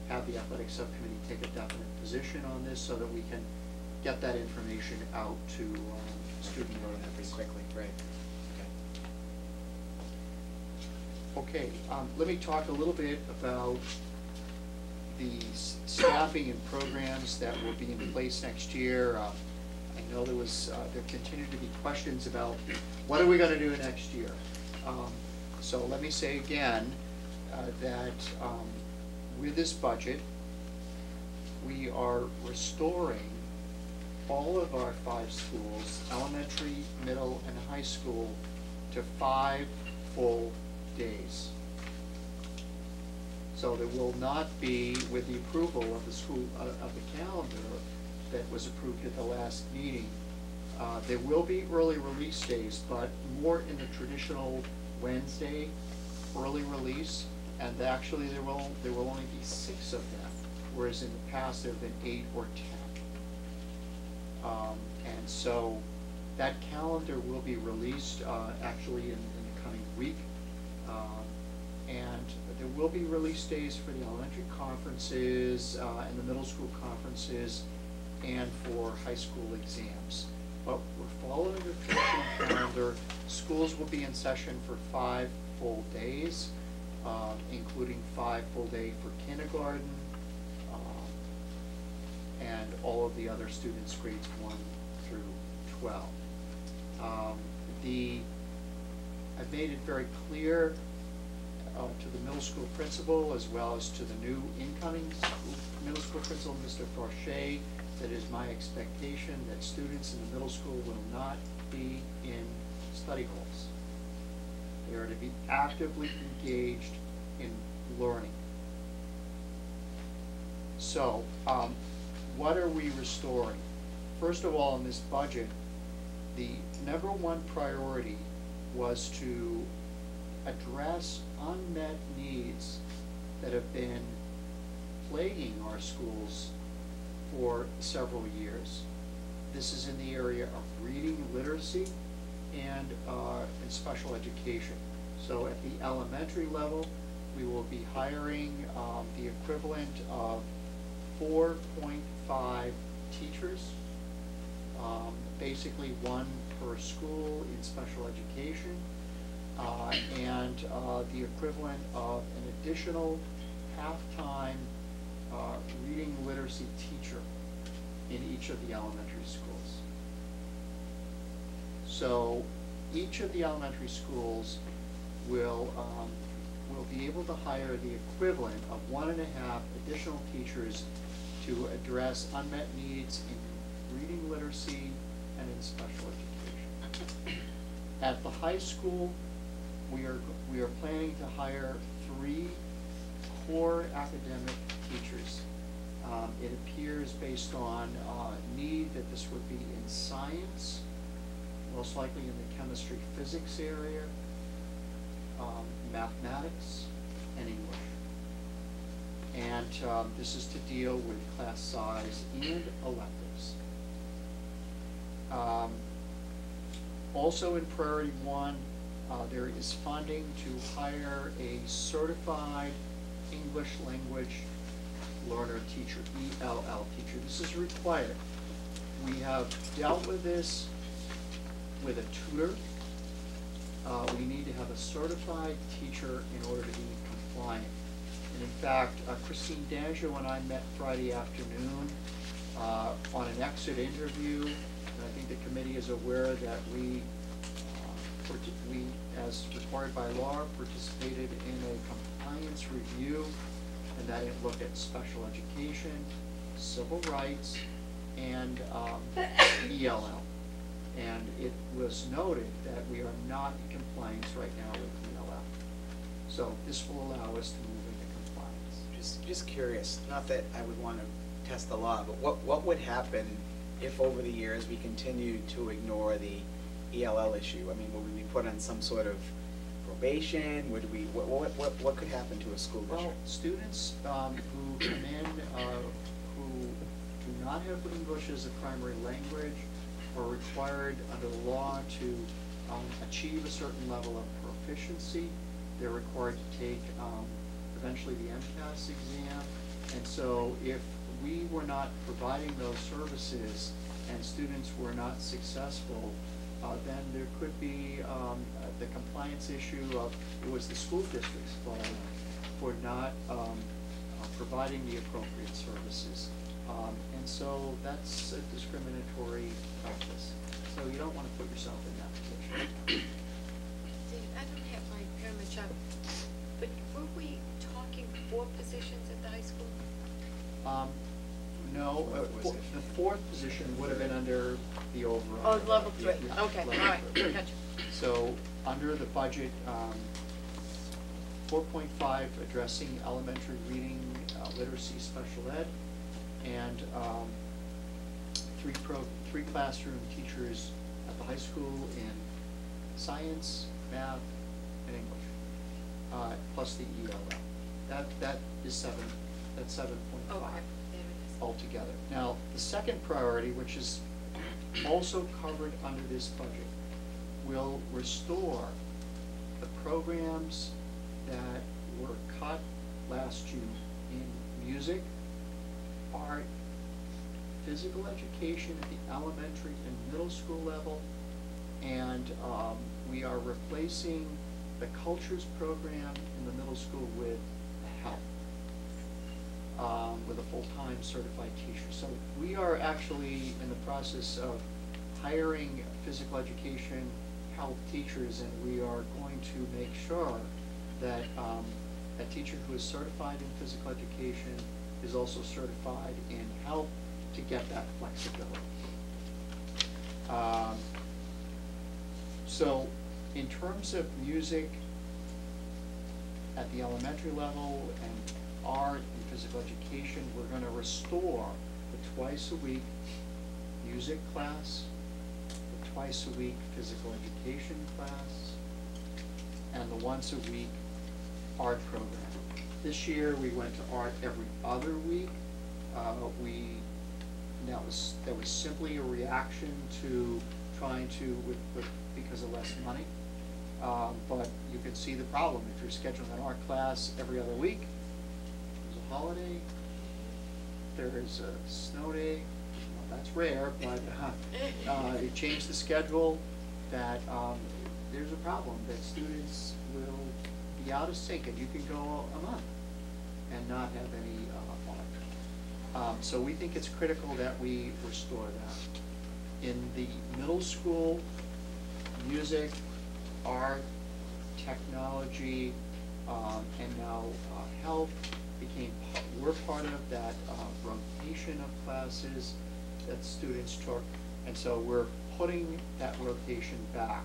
have the athletic subcommittee take a definite position on this so that we can get that information out to student That pretty learners. quickly, right? Okay, let me talk a little bit about the staffing and programs that will be in place next year. I know there continue to be questions about what are we going to do next year. So let me say again that with this budget, we are restoring all of our 5 schools, elementary, middle, and high school, to 5 full days. So there will not be, with the approval of the school, of the calendar that was approved at the last meeting, there will be early release days, but more in the traditional Wednesday early release, and actually there will only be 6 of them, whereas in the past there have been 8 or 10. And so that calendar will be released actually in the coming week. And there will be release days for the elementary conferences and the middle school conferences and for high school exams. But we're following the traditional calendar. Schools will be in session for 5 full days, including 5 full days for kindergarten, and all of the other students grades 1 through 12. I've made it very clear to the middle school principal as well as to the new incoming middle school principal, Mr. Farche, that it is my expectation that students in the middle school will not be in study halls. They are to be actively engaged in learning. So, what are we restoring? First of all, in this budget, the #1 priority was to address unmet needs that have been plaguing our schools for several years. This is in the area of reading literacy and in special education. So at the elementary level, we will be hiring the equivalent of 4.5 teachers, basically 1 per school in special education, and the equivalent of an additional half-time reading literacy teacher in each of the elementary schools. So each of the elementary schools will be able to hire the equivalent of 1.5 additional teachers to address unmet needs in reading literacy and in special education. At the high school, we are planning to hire 3 core academic teachers. It appears based on need that this would be in science, most likely in the chemistry physics area, mathematics, and English. And this is to deal with class size and electives. Also in priority 1, there is funding to hire a certified English language learner teacher, ELL teacher. This is required. We have dealt with this with a tutor. We need to have a certified teacher in order to be compliant. And in fact, Christine Danjo and I met Friday afternoon on an exit interview, and I think the committee is aware that we, as required by law, participated in a compliance review, and that it looked at special education, civil rights, and ELL. And it was noted that we are not in compliance right now with ELL. So this will allow us to move into compliance. Just curious, not that I would want to test the law, but what would happen if over the years we continue to ignore the ELL issue? I mean, would we be put on some sort of probation? Would we, what could happen to a school district? Well, students who come in who do not have English as a primary language are required under the law to achieve a certain level of proficiency. They're required to take eventually the MCAS exam. And so if we were not providing those services and students were not successful, then there could be the compliance issue of, it was the school district's fault for not providing the appropriate services. And so that's a discriminatory practice. So you don't want to put yourself in that position. Dave, I don't have my pyramid chart, but were we talking 4 positions at the high school? No, the fourth position would have been under the overall. Oh, level 3, Yeah, okay, all level right, three. gotcha. So, under the budget, 4.5, addressing elementary reading literacy special ed, and 3 classroom teachers at the high school in science, math, and English, plus the ELL. That is 7.5. Okay, there it is. Altogether. Now, the second priority, which is also covered under this budget, will restore the programs that were cut last June in music, art, physical education at the elementary and middle school level, and we are replacing the cultures program in the middle school with health. With a full-time certified teacher. So we are actually in the process of hiring physical education health teachers, and we are going to make sure that a teacher who is certified in physical education is also certified in health to get that flexibility. So in terms of music at the elementary level and art and physical education, we're going to restore the twice-a-week music class, the twice-a-week physical education class, and the once-a-week art program. This year, we went to art every other week. That was simply a reaction to trying to, because of less money. But you can see the problem. If you're scheduling an art class every other week, there's a holiday, there's a snow day, well, that's rare, but you change the schedule, that there's a problem, that students will be out of sync, and you can go a month and not have any art. So we think it's critical that we restore that. In the middle school, music, art, technology, and now health we're part of that rotation of classes that students took, and so we're putting that rotation back.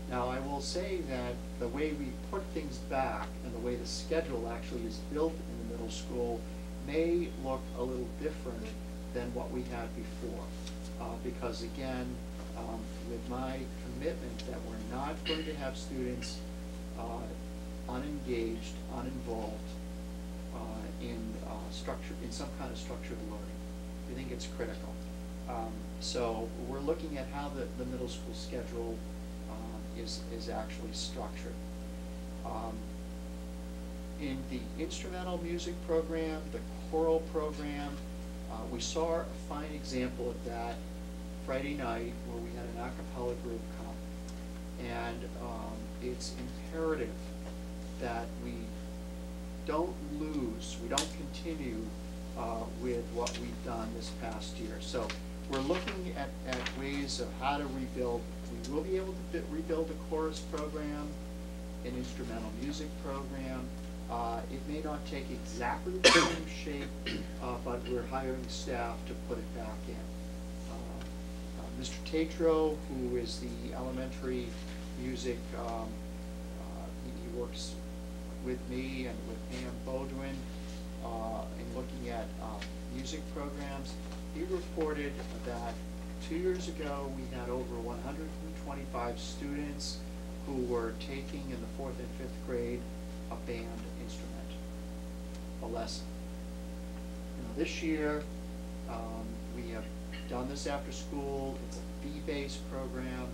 Now, I will say that the way we put things back and the way the schedule actually is built in the middle school may look a little different than what we had before. Because again, with my commitment that we're not going to have students unengaged, uninvolved in some kind of structured learning. We think it's critical. So we're looking at how the middle school schedule is actually structured. In the instrumental music program, the choral program, we saw a fine example of that Friday night where we had an a cappella group come. And it's imperative that we don't continue with what we've done this past year. So we're looking at ways of how to rebuild. We will be able to rebuild a chorus program, an instrumental music program. It may not take exactly the same shape, but we're hiring staff to put it back in. Mr. Tatro, who is the elementary music, he works with me and with Pam Bodwin in looking at music programs. He reported that 2 years ago we had over 125 students who were taking in the 4th and 5th grade a band instrument, a lesson. This year we have done this after school. It's a fee-based program.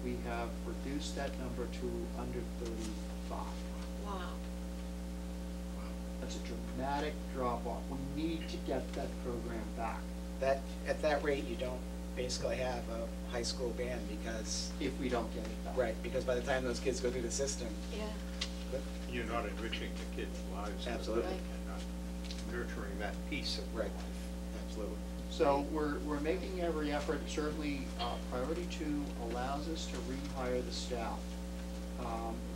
We have reduced that number to under 35. Wow. That's a dramatic drop-off. We need to get that program back. That, at that rate, you don't basically have a high school band because, If we don't get it back. right, because by the time those kids go through the system, Yeah, You're not enriching the kids' lives. Absolutely. And not nurturing that piece of their right, life. absolutely. So we're making every effort. Certainly, priority 2 allows us to rehire the staff.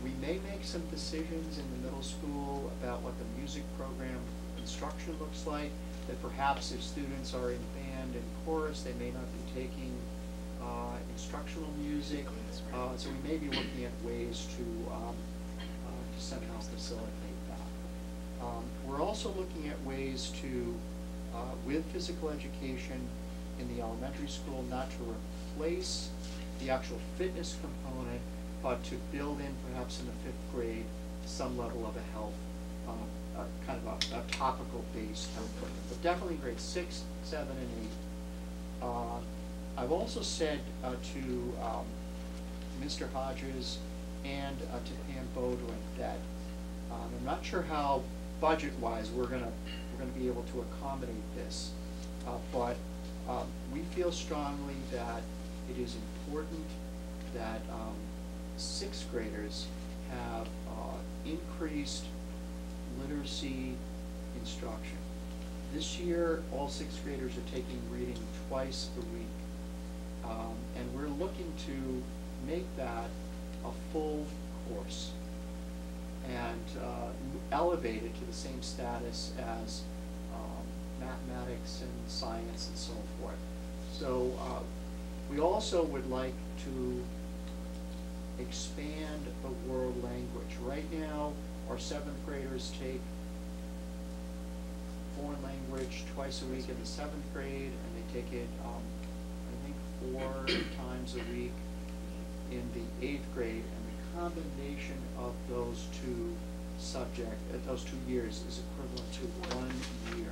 We may make some decisions in the middle school about what the music program instruction looks like, that perhaps if students are in band and chorus, they may not be taking instructional music. So we may be looking at ways to somehow facilitate that. We're also looking at ways to, with physical education in the elementary school, not to replace the actual fitness component, but to build in perhaps in the 5th grade some level of a health, kind of a topical based component. But definitely grades 6, 7, and 8. I've also said to Mr. Hodges and to Pam Bodwin that I'm not sure how budget-wise we're gonna be able to accommodate this, but we feel strongly that it is important that 6th graders have increased literacy instruction. This year, all 6th graders are taking reading twice a week. And we're looking to make that a full course and elevate it to the same status as mathematics and science and so forth. So we also would like to expand the world language. Right now, our 7th graders take foreign language twice a week in the 7th grade, and they take it, I think, 4 times a week in the 8th grade. And the combination of those two those 2 years is equivalent to 1 year.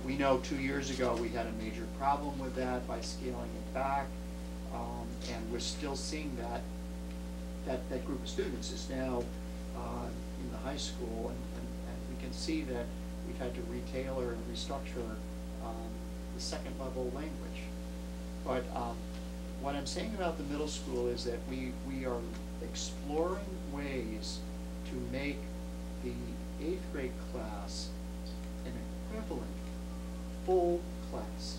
We know 2 years ago we had a major problem with that by scaling it back, and we're still seeing that group of students is now in the high school, and we can see that we've had to retailor and restructure the 2nd level language. But what I'm saying about the middle school is that we are exploring ways to make the 8th grade class an equivalent full class,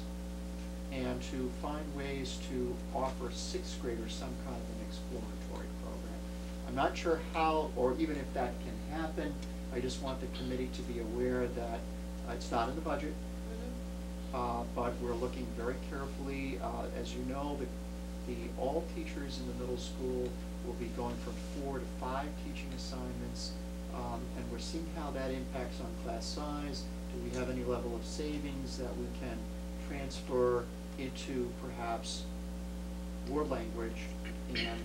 and to find ways to offer 6th graders some kind of an exploratory program. I'm not sure how, or even if that can happen. I just want the committee to be aware that it's not in the budget, but we're looking very carefully. As you know, all teachers in the middle school will be going from 4 to 5 teaching assignments, and we're seeing how that impacts on class size. Do we have any level of savings that we can transfer into perhaps world language and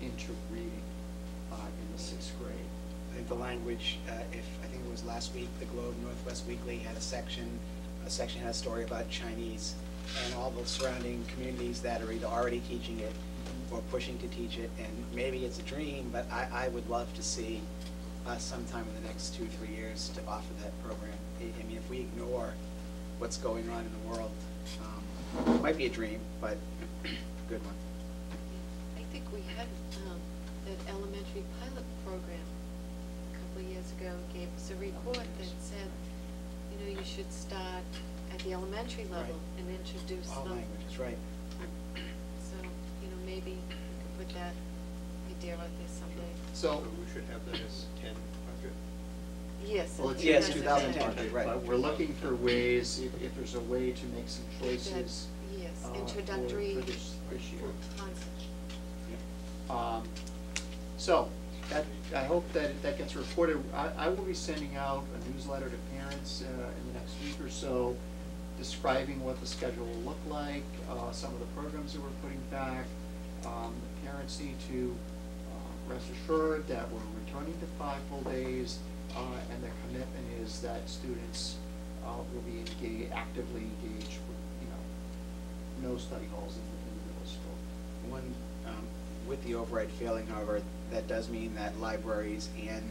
into reading in the 6th grade? I think the language, I think it was last week, the Globe Northwest Weekly had a section had a story about Chinese and all the surrounding communities that are either already teaching it or pushing to teach it. And maybe it's a dream, but I would love to see us sometime in the next 2-3 years to offer that program. I mean, if we ignore what's going on in the world, it might be a dream, but good one. I think we had that elementary pilot program a couple of years ago, gave us a report that said, you should start at the elementary level Right. and introduce All them. languages, right. So, maybe we could put that idea out there someday. So, we should have that as 10 budget. Yes. well, it's Yes, in 2010 budget, right. but we're looking for ways, if there's a way to make some choices. Yes, for introductory this year. concept. So, I hope that gets reported. I will be sending out a newsletter to parents in the next week or so, describing what the schedule will look like, some of the programs that we're putting back. Parents need to rest assured that we're returning to 5 full days, and the commitment is that students will be actively engaged with, no study halls in the middle school. With the override failing, however, that does mean that libraries and